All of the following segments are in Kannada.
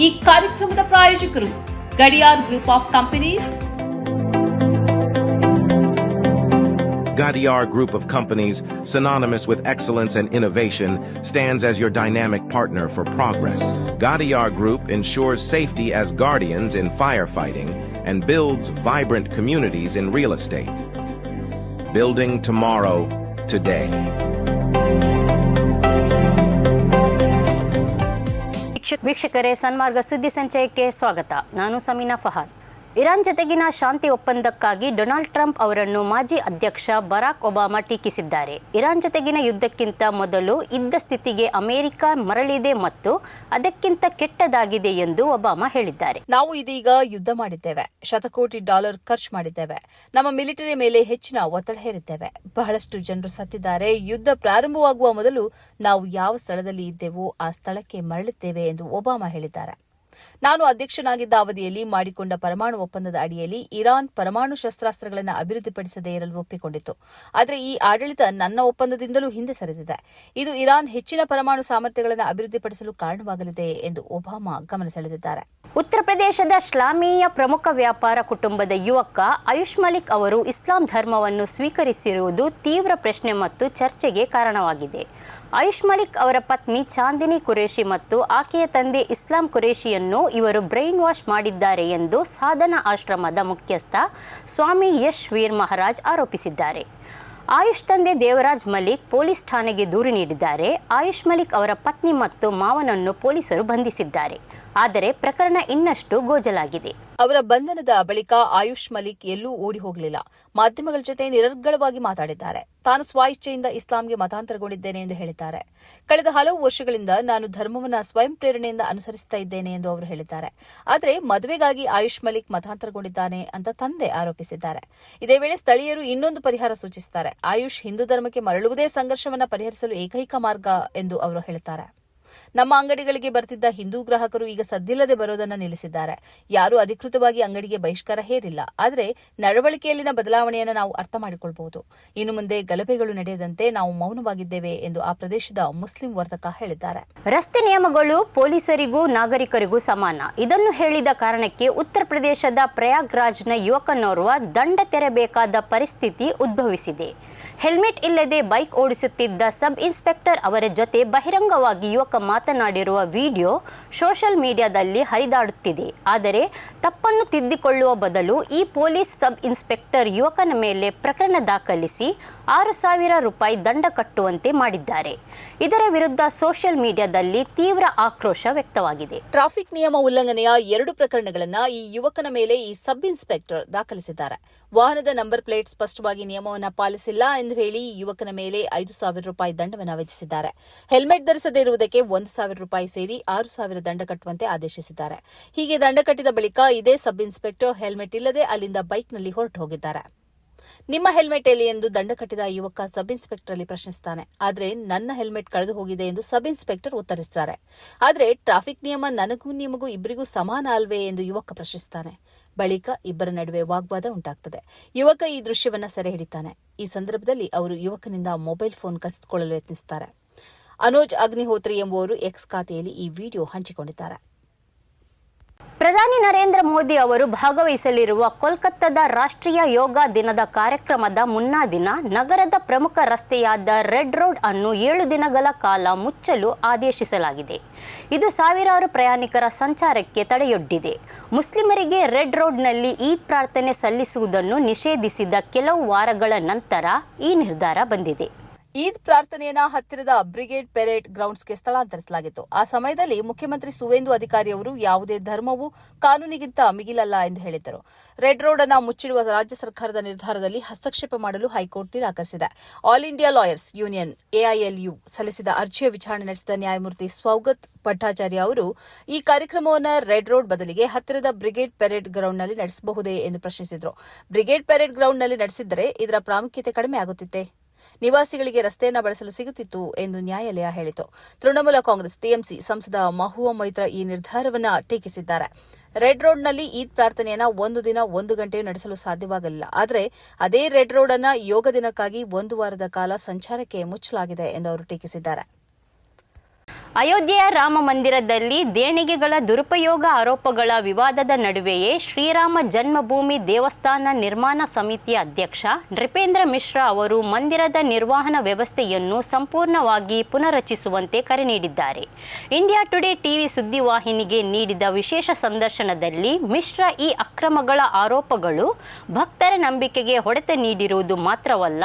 ಈ ಕಾರ್ಯಕ್ರಮದ ಪ್ರಾಯೋಜಕರು Gadiyar group of companies. Gadiar Group of Companies, synonymous with excellence and innovation, stands as your dynamic partner for progress. Gadiar Group ensures safety as guardians in firefighting and builds vibrant communities in real estate. Building tomorrow, today. ವೀಕ್ಷಕರೇ, ಸನ್ಮಾರ್ಗ ಸುದ್ದಿ ಸಂಚಯಕ್ಕೆ ಸ್ವಾಗತ. ನಾನು ಸಮೀನಾ ಫಹಾದ್. ಇರಾನ್ ಜೊತೆಗಿನ ಶಾಂತಿ ಒಪ್ಪಂದಕ್ಕಾಗಿ ಡೊನಾಲ್ಡ್ ಟ್ರಂಪ್ ಅವರನ್ನು ಮಾಜಿ ಅಧ್ಯಕ್ಷ ಬರಾಕ್ ಒಬಾಮಾ ಟೀಕಿಸಿದ್ದಾರೆ. ಇರಾನ್ ಜೊತೆಗಿನ ಯುದ್ಧಕ್ಕಿಂತ ಮೊದಲು ಇದ್ದ ಸ್ಥಿತಿಗೆ ಅಮೆರಿಕ ಮರಳಿದೆ ಮತ್ತು ಅದಕ್ಕಿಂತ ಕೆಟ್ಟದಾಗಿದೆ ಎಂದು ಒಬಾಮಾ ಹೇಳಿದ್ದಾರೆ. ನಾವು ಇದೀಗ ಯುದ್ಧ ಮಾಡಿದ್ದೇವೆ, ಶತಕೋಟಿ ಡಾಲರ್ ಖರ್ಚು ಮಾಡಿದ್ದೇವೆ, ನಮ್ಮ ಮಿಲಿಟರಿ ಮೇಲೆ ಹೆಚ್ಚಿನ ಒತ್ತಡ ಹೇರಿದ್ದೇವೆ, ಬಹಳಷ್ಟು ಜನರು ಸತ್ತಿದ್ದಾರೆ. ಯುದ್ಧ ಪ್ರಾರಂಭವಾಗುವ ಮೊದಲು ನಾವು ಯಾವ ಸ್ಥಳದಲ್ಲಿ ಇದ್ದೇವೋ ಆ ಸ್ಥಳಕ್ಕೆ ಮರಳುತ್ತೇವೆ ಎಂದು ಒಬಾಮಾ ಹೇಳಿದ್ದಾರೆ. ನಾನು ಅಧ್ಯಕ್ಷನಾಗಿದ್ದ ಅವಧಿಯಲ್ಲಿ ಮಾಡಿಕೊಂಡ ಪರಮಾಣು ಒಪ್ಪಂದದ ಅಡಿಯಲ್ಲಿ ಇರಾನ್ ಪರಮಾಣು ಶಸ್ತ್ರಾಸ್ತ್ರಗಳನ್ನು ಅಭಿವೃದ್ಧಿಪಡಿಸದೇ ಇರಲು ಒಪ್ಪಿಕೊಂಡಿತ್ತು. ಆದರೆ ಈ ಆಡಳಿತ ನನ್ನ ಒಪ್ಪಂದದಿಂದಲೂ ಹಿಂದೆ ಸರಿದಿದೆ. ಇದು ಇರಾನ್ ಹೆಚ್ಚಿನ ಪರಮಾಣು ಸಾಮರ್ಥ್ಯಗಳನ್ನು ಅಭಿವೃದ್ಧಿಪಡಿಸಲು ಕಾರಣವಾಗಲಿದೆ ಎಂದು ಒಬಾಮಾ ಗಮನ ಸೆಳೆದಿದ್ದಾರೆ. ಉತ್ತರ ಪ್ರದೇಶದ ಶ್ಲಾಮೀಯ ಪ್ರಮುಖ ವ್ಯಾಪಾರ ಕುಟುಂಬದ ಯುವಕ ಆಯುಷ್ ಮಲಿಕ್ ಅವರು ಇಸ್ಲಾಂ ಧರ್ಮವನ್ನು ಸ್ವೀಕರಿಸಿರುವುದು ತೀವ್ರ ಪ್ರಶ್ನೆ ಮತ್ತು ಚರ್ಚೆಗೆ ಕಾರಣವಾಗಿದೆ. ಆಯುಷ್ ಮಲಿಕ್ ಅವರ ಪತ್ನಿ ಚಾಂದಿನಿ ಕುರೇಶಿ ಮತ್ತು ಆಕೆಯ ತಂದೆ ಇಸ್ಲಾಂ ಕುರೇಶಿಯನ್ನು ಇವರು ಬ್ರೈನ್ ವಾಶ್ ಮಾಡಿದ್ದಾರೆ ಎಂದು ಸಾಧನಾ ಆಶ್ರಮದ ಮುಖ್ಯಸ್ಥ ಸ್ವಾಮಿ ಯಶ್ ವೀರ್ ಮಹಾರಾಜ್ ಆರೋಪಿಸಿದ್ದಾರೆ. ಆಯುಷ್ ತಂದೆ ದೇವರಾಜ್ ಮಲಿಕ್ ಪೊಲೀಸ್ ಠಾಣೆಗೆ ದೂರು ನೀಡಿದ್ದಾರೆ. ಆಯುಷ್ ಮಲಿಕ್ ಅವರ ಪತ್ನಿ ಮತ್ತು ಮಾವನನ್ನು ಪೊಲೀಸರು ಬಂಧಿಸಿದ್ದಾರೆ. ಆದರೆ ಪ್ರಕರಣ ಇನ್ನಷ್ಟು ಗೋಜಲಾಗಿದೆ. ಅವರ ಬಂಧನದ ಬಳಿಕ ಆಯುಷ್ ಮಲಿಕ್ ಎಲ್ಲೂ ಓಡಿ ಹೋಗಲಿಲ್ಲ. ಮಾಧ್ಯಮಗಳ ಜೊತೆ ನಿರರ್ಗಳವಾಗಿ ಮಾತಾಡಿದ್ದಾರೆ. ತಾನು ಸ್ವಇಚ್ಛೆಯಿಂದ ಇಸ್ಲಾಂಗೆ ಮತಾಂತರಗೊಂಡಿದ್ದೇನೆ ಎಂದು ಹೇಳಿದ್ದಾರೆ. ಕಳೆದ ಹಲವು ವರ್ಷಗಳಿಂದ ನಾನು ಧರ್ಮವನ್ನು ಸ್ವಯಂ ಪ್ರೇರಣೆಯಿಂದ ಅನುಸರಿಸುತ್ತಾ ಇದ್ದೇನೆ ಎಂದು ಅವರು ಹೇಳಿದ್ದಾರೆ. ಆದರೆ ಮದುವೆಗಾಗಿ ಆಯುಷ್ ಮಲಿಕ್ ಮತಾಂತರಗೊಂಡಿದ್ದಾನೆ ಅಂತ ತಂದೆ ಆರೋಪಿಸಿದ್ದಾರೆ. ಇದೇ ವೇಳೆ ಸ್ಥಳೀಯರು ಇನ್ನೊಂದು ಪರಿಹಾರ ಸೂಚಿಸಿದ್ದಾರೆ. ಆಯುಷ್ ಹಿಂದೂ ಧರ್ಮಕ್ಕೆ ಮರಳುವುದೇ ಸಂಘರ್ಷವನ್ನು ಪರಿಹರಿಸಲು ಏಕೈಕ ಮಾರ್ಗ ಎಂದು ಅವರು ಹೇಳುತ್ತಾರೆ. ನಮ್ಮ ಅಂಗಡಿಗಳಿಗೆ ಬರ್ತಿದ್ದ ಹಿಂದೂ ಗ್ರಾಹಕರು ಈಗ ಸದ್ದಿಲ್ಲದೆ ಬರೋದನ್ನು ನಿಲ್ಲಿಸಿದ್ದಾರೆ. ಯಾರೂ ಅಧಿಕೃತವಾಗಿ ಅಂಗಡಿಗೆ ಬಹಿಷ್ಕಾರ ಹೇರಿಲ್ಲ. ಆದರೆ ನಡವಳಿಕೆಯಲ್ಲಿನ ಬದಲಾವಣೆಯನ್ನು ನಾವು ಅರ್ಥ ಮಾಡಿಕೊಳ್ಳಬಹುದು. ಇನ್ನು ಮುಂದೆ ಗಲಭೆಗಳು ನಡೆಯದಂತೆ ನಾವು ಮೌನವಾಗಿದ್ದೇವೆ ಎಂದು ಆ ಪ್ರದೇಶದ ಮುಸ್ಲಿಂ ವರ್ತಕ ಹೇಳಿದ್ದಾರೆ. ರಸ್ತೆ ನಿಯಮಗಳು ಪೊಲೀಸರಿಗೂ ನಾಗರಿಕರಿಗೂ ಸಮಾನ. ಇದನ್ನು ಹೇಳಿದ ಕಾರಣಕ್ಕೆ ಉತ್ತರ ಪ್ರದೇಶದ ಪ್ರಯಾಗ್ರಾಜ್ನ ಯುವಕನೋರ್ವ ದಂಡ ತೆರಬೇಕಾದ ಪರಿಸ್ಥಿತಿ ಉದ್ಭವಿಸಿದೆ. ಹೆಲ್ಮೆಟ್ ಇಲ್ಲದೆ ಬೈಕ್ ಓಡಿಸುತ್ತಿದ್ದ ಸಬ್ ಇನ್ಸ್ಪೆಕ್ಟರ್ ಅವರ ಜೊತೆ ಬಹಿರಂಗವಾಗಿ ಯುವಕ ಮಾತನಾಡಿರುವ ವಿಡಿಯೋ ಸೋಷಿಯಲ್ ಮೀಡಿಯಾದಲ್ಲಿ ಹರಿದಾಡುತ್ತಿದೆ. ಆದರೆ ತಪ್ಪನ್ನು ತಿದ್ದಿಕೊಳ್ಳುವ ಬದಲು ಈ ಪೊಲೀಸ್ ಸಬ್ ಇನ್ಸ್ಪೆಕ್ಟರ್ ಯುವಕನ ಮೇಲೆ ಪ್ರಕರಣ ದಾಖಲಿಸಿ 6,000 ರೂಪಾಯಿ ದಂಡ ಕಟ್ಟುವಂತೆ ಮಾಡಿದ್ದಾರೆ. ಇದರ ವಿರುದ್ಧ ಸೋಷಿಯಲ್ ಮೀಡಿಯಾದಲ್ಲಿ ತೀವ್ರ ಆಕ್ರೋಶ ವ್ಯಕ್ತವಾಗಿದೆ. ಟ್ರಾಫಿಕ್ ನಿಯಮ ಉಲ್ಲಂಘನೆಯ 2 ಪ್ರಕರಣಗಳನ್ನು ಈ ಯುವಕನ ಮೇಲೆ ಈ ಸಬ್ ಇನ್ಸ್ಪೆಕ್ಟರ್ ದಾಖಲಿಸಿದ್ದಾರೆ. ವಾಹನದ ನಂಬರ್ ಪ್ಲೇಟ್ ಸ್ಪಷ್ಟವಾಗಿ ನಿಯಮವನ್ನು ಪಾಲಿಸಿಲ್ಲ ಎಂದು ಹೇಳಿ ಯುವಕನ ಮೇಲೆ 5,000 ರೂಪಾಯಿ ದಂಡವನ್ನು ವಿಧಿಸಿದ್ದಾರೆ. ಹೆಲ್ಮೆಟ್ ಧರಿಸದೇ ಇರುವುದಕ್ಕೆ 1,000 ರೂಪಾಯಿ ಸೇರಿ 6,000 ದಂಡ ಕಟ್ಟುವಂತೆ ಆದೇಶಿಸಿದ್ದಾರೆ. ಹೀಗೆ ದಂಡ ಕಟ್ಟಿದ ಬಳಿಕ ಇದೇ ಸಬ್ ಇನ್ಸ್ಪೆಕ್ಟರ್ ಹೆಲ್ಮೆಟ್ ಇಲ್ಲದೆ ಅಲ್ಲಿಂದ ಬೈಕ್ನಲ್ಲಿ ಹೊರಟು ಹೋಗಿದ್ದಾರೆ. ನಿಮ್ಮ ಹೆಲ್ಮೆಟ್ ಎಲ್ಲಿ ಎಂದು ದಂಡ ಕಟ್ಟಿದ ಯುವಕ ಸಬ್ ಇನ್ಸ್ಪೆಕ್ಟರ್ ಅಲ್ಲಿ ಪ್ರಶ್ನಿಸುತ್ತಾನೆ. ಆದರೆ ನನ್ನ ಹೆಲ್ಮೆಟ್ ಕಳೆದು ಹೋಗಿದೆ ಎಂದು ಸಬ್ ಇನ್ಸ್ಪೆಕ್ಟರ್ ಉತ್ತರಿಸುತ್ತಾರೆ. ಆದರೆ ಟ್ರಾಫಿಕ್ ನಿಯಮ ನನಗೂ ನಿಮಗೂ ಇಬ್ಬರಿಗೂ ಸಮಾನ ಅಲ್ವೇ ಎಂದು ಯುವಕ ಪ್ರಶ್ನಿಸುತ್ತಾನೆ. ಬಳಿಕ ಇಬ್ಬರ ನಡುವೆ ವಾಗ್ವಾದ ಉಂಟಾಗುತ್ತದೆ. ಯುವಕ ಈ ದೃಶ್ಯವನ್ನು ಸೆರೆ ಹಿಡಿತಾನೆ. ಈ ಸಂದರ್ಭದಲ್ಲಿ ಅವರು ಯುವಕನಿಂದ ಮೊಬೈಲ್ ಫೋನ್ ಕಸಿದುಕೊಳ್ಳಲು ಯತ್ನಿಸುತ್ತಾರೆ. ಅನೋಜ್ ಅಗ್ನಿಹೋತ್ರಿ ಎಂಬುವರು ಎಕ್ಸ್ ಖಾತೆಯಲ್ಲಿ ಈ ವಿಡಿಯೋ ಹಂಚಿಕೊಂಡಿದ್ದಾರೆ. ಪ್ರಧಾನಿ ನರೇಂದ್ರ ಮೋದಿ ಅವರು ಭಾಗವಹಿಸಲಿರುವ ಕೋಲ್ಕತ್ತಾದ ರಾಷ್ಟ್ರೀಯ ಯೋಗ ದಿನದ ಕಾರ್ಯಕ್ರಮದ ಮುನ್ನಾ ದಿನ ನಗರದ ಪ್ರಮುಖ ರಸ್ತೆಯಾದ ರೆಡ್ ರೋಡ್ ಅನ್ನು 7 ದಿನಗಳ ಕಾಲ ಮುಚ್ಚಲು ಆದೇಶಿಸಲಾಗಿದೆ. ಇದು ಸಾವಿರಾರು ಪ್ರಯಾಣಿಕರ ಸಂಚಾರಕ್ಕೆ ತಡೆಯೊಡ್ಡಿದೆ. ಮುಸ್ಲಿಮರಿಗೆ ರೆಡ್ ರೋಡ್ನಲ್ಲಿ ಈದ್ ಪ್ರಾರ್ಥನೆ ಸಲ್ಲಿಸುವುದನ್ನು ನಿಷೇಧಿಸಿದ ಕೆಲವು ವಾರಗಳ ನಂತರ ಈ ನಿರ್ಧಾರ ಬಂದಿದೆ. ಈದ್ ಪ್ರಾರ್ಥನೆಯನ್ನ ಹತ್ತಿರದ ಬ್ರಿಗೇಡ್ ಪೆರೇಡ್ ಗ್ರೌಂಡ್ಸ್ಗೆ ಸ್ಥಳಾಂತರಿಸಲಾಗಿತ್ತು. ಆ ಸಮಯದಲ್ಲಿ ಮುಖ್ಯಮಂತ್ರಿ ಸುವೇಂದು ಅಧಿಕಾರಿ ಅವರು ಯಾವುದೇ ಧರ್ಮವು ಕಾನೂನಿಗಿಂತ ಮಿಗಿಲಲ್ಲ ಎಂದು ಹೇಳಿದ್ದರು. ರೆಡ್ ರೋಡ್ ಅನ್ನು ಮುಚ್ಚಿಡುವ ರಾಜ್ಯ ಸರ್ಕಾರದ ನಿರ್ಧಾರದಲ್ಲಿ ಹಸ್ತಕ್ಷೇಪ ಮಾಡಲು ಹೈಕೋರ್ಟ್ ನಿರಾಕರಿಸಿದೆ. All India lawyers union AILU ಸಲ್ಲಿಸಿದ ಅರ್ಜಿಯ ವಿಚಾರಣೆ ನಡೆಸಿದ ನ್ಯಾಯಮೂರ್ತಿ ಸ್ವೌಗತ್ ಭಟ್ಟಾಚಾರ್ಯ ಅವರು ಈ ಕಾರ್ಯಕ್ರಮವನ್ನು ರೆಡ್ ರೋಡ್ ಬದಲಿಗೆ ಹತ್ತಿರದ ಬ್ರಿಗೇಡ್ ಪೆರೇಡ್ ಗ್ರೌಂಡ್ನಲ್ಲಿ ನಡೆಸಬಹುದೇ ಎಂದು ಪ್ರಶ್ನಿಸಿದರು. ಬ್ರಿಗೇಡ್ ಪೆರೇಡ್ ಗ್ರೌಂಡ್ನಲ್ಲಿ ನಡೆಸಿದ್ದರೆ ಇದರ ಪ್ರಾಮುಖ್ಯತೆ ಕಡಿಮೆ ಆಗುತ್ತಿತ್ತೆ, ನಿವಾಸಿಗಳಿಗೆ ರಸ್ತೆಯನ್ನು ಬಳಸಲು ಸಿಗುತ್ತಿತ್ತು ಎಂದು ನ್ಯಾಯಾಲಯ ಹೇಳಿತು. ತೃಣಮೂಲ ಕಾಂಗ್ರೆಸ್ TMC ಸಂಸದ ಮಹುವಾ ಮೈತ್ರಾ ಈ ನಿರ್ಧಾರವನ್ನು ಟೀಕಿಸಿದ್ದಾರೆ. ರೆಡ್ ರೋಡ್ನಲ್ಲಿ ಈದ್ ಪ್ರಾರ್ಥನೆಯನ್ನು 1 ದಿನ 1 ಗಂಟೆಯೂ ನಡೆಸಲು ಸಾಧ್ಯವಾಗಲಿಲ್ಲ. ಆದರೆ ಅದೇ ರೆಡ್ ರೋಡ್ ಅನ್ನು ಯೋಗ ದಿನಕ್ಕಾಗಿ 1 ವಾರದ ಕಾಲ ಸಂಚಾರಕ್ಕೆ ಮುಚ್ಚಲಾಗಿದೆ ಎಂದು ಅವರು ಟೀಕಿಸಿದ್ದಾರೆ. ಅಯೋಧ್ಯೆಯ ರಾಮ ಮಂದಿರದಲ್ಲಿ ದೇಣಿಗೆಗಳ ದುರುಪಯೋಗ ಆರೋಪಗಳ ವಿವಾದದ ನಡುವೆಯೇ ಶ್ರೀರಾಮ ಜನ್ಮಭೂಮಿ ದೇವಸ್ಥಾನ ನಿರ್ಮಾಣ ಸಮಿತಿಯ ಅಧ್ಯಕ್ಷ ನೃಪೇಂದ್ರ ಮಿಶ್ರಾ ಅವರು ಮಂದಿರದ ನಿರ್ವಹಣಾ ವ್ಯವಸ್ಥೆಯನ್ನು ಸಂಪೂರ್ಣವಾಗಿ ಪುನರ್ರಚಿಸುವಂತೆ ಕರೆ ನೀಡಿದ್ದಾರೆ. ಇಂಡಿಯಾ ಟುಡೇ ಟಿವಿ ಸುದ್ದಿವಾಹಿನಿಗೆ ನೀಡಿದ ವಿಶೇಷ ಸಂದರ್ಶನದಲ್ಲಿ ಮಿಶ್ರಾ ಈ ಅಕ್ರಮಗಳ ಆರೋಪಗಳು ಭಕ್ತರ ನಂಬಿಕೆಗೆ ಹೊಡೆತ ನೀಡಿರುವುದು ಮಾತ್ರವಲ್ಲ,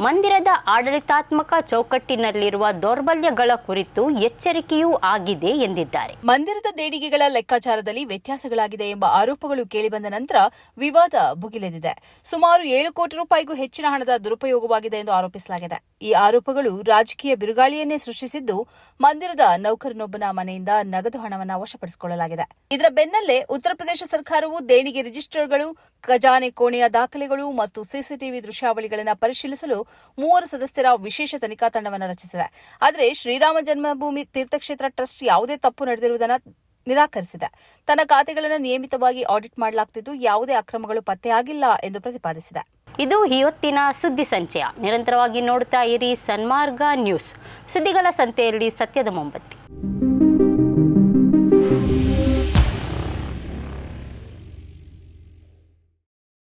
ಮಂದಿರದ ಆಡಳಿತಾತ್ಮಕ ಚೌಕಟ್ಟಿನಲ್ಲಿರುವ ದೌರ್ಬಲ್ಯಗಳ ಕುರಿತು ಎಚ್ಚರಿಕೆಯೂ ಆಗಿದೆ ಎಂದಿದ್ದಾರೆ. ಮಂದಿರದ ದೇಣಿಗೆಗಳ ಲೆಕ್ಕಾಚಾರದಲ್ಲಿ ವ್ಯತ್ಯಾಸಗಳಾಗಿದೆ ಎಂಬ ಆರೋಪಗಳು ಕೇಳಿಬಂದ ನಂತರ ವಿವಾದ ಭುಗಿಲೆದಿದೆ. ಸುಮಾರು 7 ಕೋಟಿ ರೂಪಾಯಿಗೂ ಹೆಚ್ಚಿನ ಹಣದ ದುರುಪಯೋಗವಾಗಿದೆ ಎಂದು ಆರೋಪಿಸಲಾಗಿದೆ. ಈ ಆರೋಪಗಳು ರಾಜಕೀಯ ಬಿರುಗಾಳಿಯನ್ನೇ ಸೃಷ್ಟಿಸಿದ್ದು, ಮಂದಿರದ ನೌಕರನೊಬ್ಬನ ಮನೆಯಿಂದ ನಗದು ಹಣವನ್ನು ವಶಪಡಿಸಿಕೊಳ್ಳಲಾಗಿದೆ. ಇದರ ಬೆನ್ನಲ್ಲೇ ಉತ್ತರ ಪ್ರದೇಶ ಸರ್ಕಾರವು ದೇಣಿಗೆ ರಿಜಿಸ್ಟರ್ಗಳು, ಖಜಾನೆ ಕೋಣೆಯ ದಾಖಲೆಗಳು ಮತ್ತು ಸಿಸಿಟಿವಿ ದೃಶ್ಯಾವಳಿಗಳನ್ನು ಪರಿಶೀಲಿಸಲು 3 ಸದಸ್ಯರ ವಿಶೇಷ ತನಿಖಾ ತಂಡವನ್ನು ರಚಿಸಿದೆ. ಆದರೆ ಶ್ರೀರಾಮ ಜನ್ಮಭೂಮಿ ತೀರ್ಥಕ್ಷೇತ್ರ ಟ್ರಸ್ಟ್ ಯಾವುದೇ ತಪ್ಪು ನಡೆದಿರುವುದನ್ನು ನಿರಾಕರಿಸಿದೆ. ತನ್ನ ಖಾತೆಗಳನ್ನು ನಿಯಮಿತವಾಗಿ ಆಡಿಟ್ ಮಾಡಲಾಗುತ್ತಿದ್ದು, ಯಾವುದೇ ಅಕ್ರಮಗಳು ಪತ್ತೆಯಾಗಿಲ್ಲ ಎಂದು ಪ್ರತಿಪಾದಿಸಿದೆ. ಇದು ಇವತ್ತಿನ ಸುದ್ದಿ ಸಂಚಯ. ನಿರಂತರವಾಗಿ ನೋಡ್ತಾ ಇರಿ ಸನ್ಮಾರ್ಗ ನ್ಯೂಸ್. ಸುದ್ದಿಗಳ ಸಂತೆಯಲ್ಲಿ ಸತ್ಯದ ಮೊಂಬತ್ತಿ.